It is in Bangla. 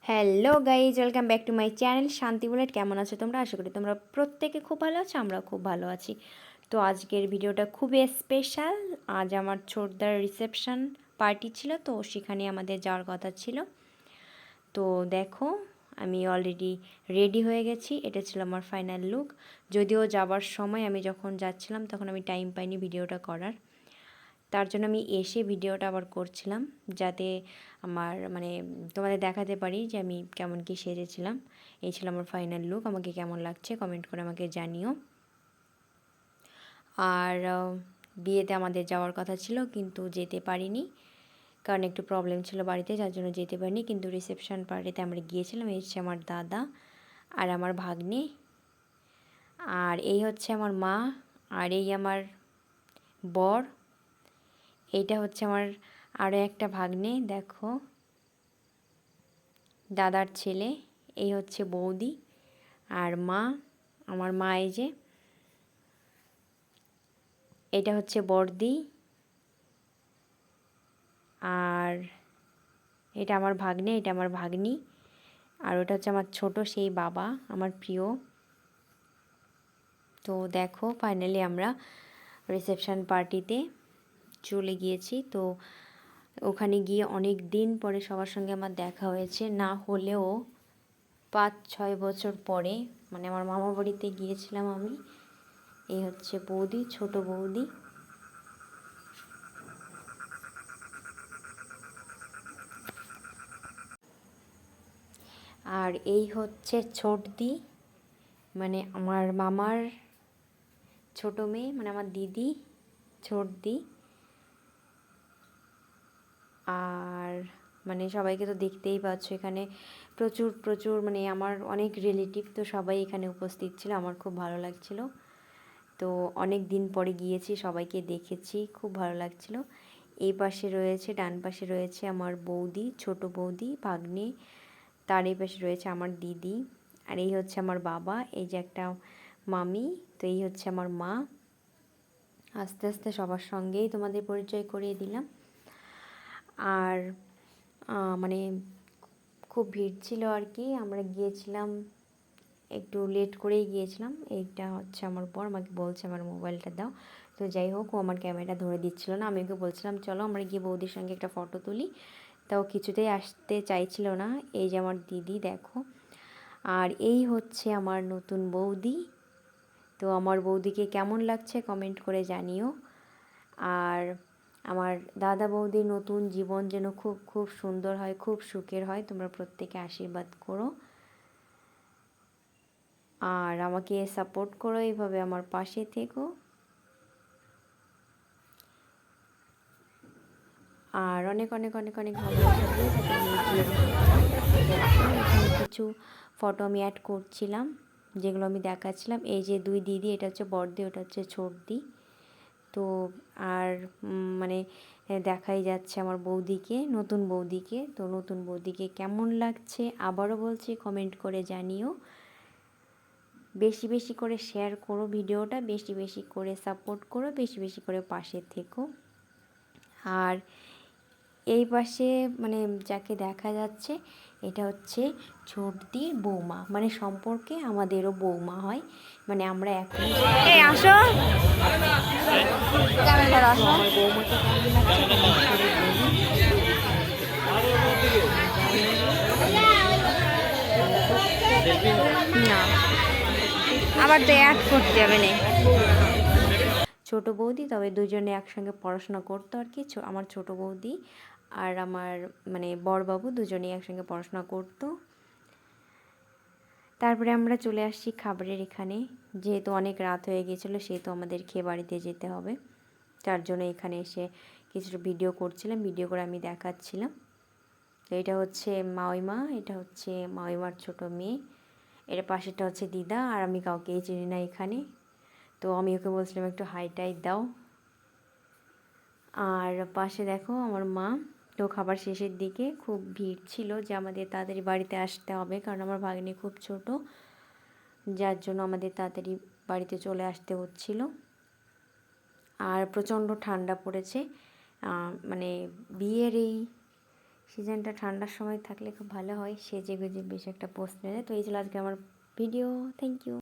Hello guys, welcome back to my channel শান্তি বুলেট। কেমন আছো তোমরা? আশা করি তোমরা প্রত্যেকে খুব ভালো আছো, আমরাও খুব ভালো আছি। তো আজকের ভিডিওটা খুবই স্পেশাল। আজ আমার ছোটদার রিসেপশন পার্টি ছিল, তো সেখানে আমাদের যাওয়ার কথা ছিল। তো দেখো, আমি অলরেডি রেডি হয়ে গেছি। এটা ছিল আমার ফাইনাল লুক। যদিও যাবার সময় আমি যখন যাচ্ছিলাম তখন আমি টাইম পাইনি ভিডিওটা করার, তার জন্য আমি এসে ভিডিওটা আবার করছিলাম, যাতে আমার তোমাদের দেখাতে পারি যে আমি কেমন কী সেজেছিলাম। এই ছিল আমার ফাইনাল লুক। আমাকে কেমন লাগছে কমেন্ট করে আমাকে জানিও। আর বিয়েতে আমাদের যাওয়ার কথা ছিল, কিন্তু যেতে পারিনি, কারণ একটু প্রবলেম ছিল বাড়িতে, যার জন্য যেতে পারিনি। কিন্তু রিসেপশন পার্টিতে আমরা গিয়েছিলাম। এই হচ্ছে আমার দাদা আর আমার ভাগ্নে, আর এই হচ্ছে আমার মা, আর এই আমার বর। এইটা হচ্ছে আমার আরও একটা ভাগ্নে, দেখো, দাদার ছেলে। এই হচ্ছে বৌদি আর মা, আমার মা। এই যে এটা হচ্ছে বড়দি, আর এটা আমার ভাগ্নে, এটা আমার ভাগ্নি, আর ওটা হচ্ছে আমার ছোট সেই বাবা, আমার প্রিয়। তো দেখো, ফাইনালি আমরা রিসেপশন পার্টিতে চলে গিয়েছি। তো ওখানে গিয়ে অনেক দিন পরে সবার সঙ্গে আমার দেখা হয়েছে, না হলেও 5-6 বছর পরে। আমার মামা বাড়িতে গিয়েছিলাম আমি। এই হচ্ছে বৌদি, ছোট বৌদি। আর এই হচ্ছে ছোটদি, আমার মামার ছোট মেয়ে, আমার দিদি, ছোটদি। আর সবাইকে তো দেখতেই পাচ্ছ, এখানে প্রচুর প্রচুর আমার অনেক রিলেটিভ, তো সবাই এখানে উপস্থিত ছিল। আমার খুব ভালো লাগছিল। তো অনেক দিন পরে গিয়েছি, সবাইকে দেখেছি, খুব ভালো লাগছিল। এই পাশে রয়েছে, ডান পাশে রয়েছে আমার বৌদি, ছোট বৌদি, ভাগ্নে। তার এই পাশে রয়েছে আমার দিদি, আর এই হচ্ছে আমার বাবা। এই যে একটা মামি। তো এই হচ্ছে আমার মা। আস্তে আস্তে সবার সঙ্গেই তোমাদের পরিচয় করিয়ে দিলাম। আর মানে খুব ভিড় ছিল আর কি। আমরা গিয়েছিলাম, একটু লেট করেই গিয়েছিলাম। এইটা হচ্ছে আমার বর, আমাকে বলছে আমার মোবাইলটা দাও। তো যাই হোক, ও আমার ক্যামেরাটা ধরে দিচ্ছিল না। আমি ওকে বলছিলাম চলো আমরা গিয়ে বৌদির সঙ্গে একটা ফটো তুলি, তাও কিছুতেই আসতে চাইছিল না। এই যে আমার দিদি, দেখো। আর এই হচ্ছে আমার নতুন বৌদি। তো আমার বৌদিকে কেমন লাগছে কমেন্ট করে জানিও। আর আমার দাদা বৌদির নতুন জীবন যেন খুব খুব সুন্দর হয়, খুব সুখের হয়। তোমরা প্রত্যেকে আশীর্বাদ করো আর আমাকে সাপোর্ট করো, এইভাবে আমার পাশে থেকো। আর অনেক অনেক অনেক অনেক ভালোবাসা দিও, এখানে কিছু ফটো আমি অ্যাড করছিলাম, যেগুলো আমি দেখাচ্ছিলাম। এই যে দুই দিদি, এটা হচ্ছে বড়দি, ওটা হচ্ছে ছোটদি। তো আর দেখাই যাচ্ছে আমার বৌদিকে, নতুন বৌদিকে। তো নতুন বৌদিকে কেমন লাগছে আবারও বলছি, কমেন্ট করে জানিও। বেশি বেশি করে শেয়ার করো ভিডিওটা, বেশি বেশি করে সাপোর্ট করো, বেশি বেশি করে পাশে থেকো। আর এই পাশে যাকে দেখা যাচ্ছে, এটা হচ্ছে ছোটদির বৌমা, সম্পর্কে আমাদেরও বৌমা হয়। আমরা এখন আসো আমার বৌমাকে কেমন লাগছে না, আবার তো অ্যাড করতে হবে না। ছোট বৌদি, তবে দুজনে একসঙ্গে পড়াশোনা করতো আর কি। আমার ছোট বৌদি আর আমার বড়বাবু দুজনেই একসঙ্গে পড়াশোনা করতো। তারপরে আমরা চলে আসছি খাবারের এখানে, যেহেতু অনেক রাত হয়ে গিয়েছিলো, সেহেতু আমাদের খেয়ে বাড়িতে যেতে হবে। তার জন্য এখানে এসে কিছুটা ভিডিও করছিলাম, ভিডিও করে আমি দেখাচ্ছিলাম। তো এটা হচ্ছে মাওইমা, এটা হচ্ছে মাওইমার ছোট মেয়ে, এর পাশেরটা হচ্ছে দিদা। আর আমি কাউকেই চিনি না এখানে। তো আমি ওকে বলছিলাম একটু হাইটাই দাও। আর পাশে দেখো আমার মা। তো খাবার শেষের দিকে খুব ভিড় ছিল, যে আমাদের তাড়াতাড়ি বাড়িতে আসতে হবে, কারণ আমার ভাগ্নি খুব ছোট, যার জন্য আমাদের তাড়াতাড়ি বাড়িতে চলে আসতে হচ্ছিল। আর প্রচণ্ড ঠান্ডা পড়েছে। বিয়ের এই সিজনটা ঠান্ডার সময় থাকলে খুব ভালো হয়, সেজে গুজে বেশ একটা পোস্ট নেয়। তো এই ছিল আজকে আমার ভিডিও। Thank you.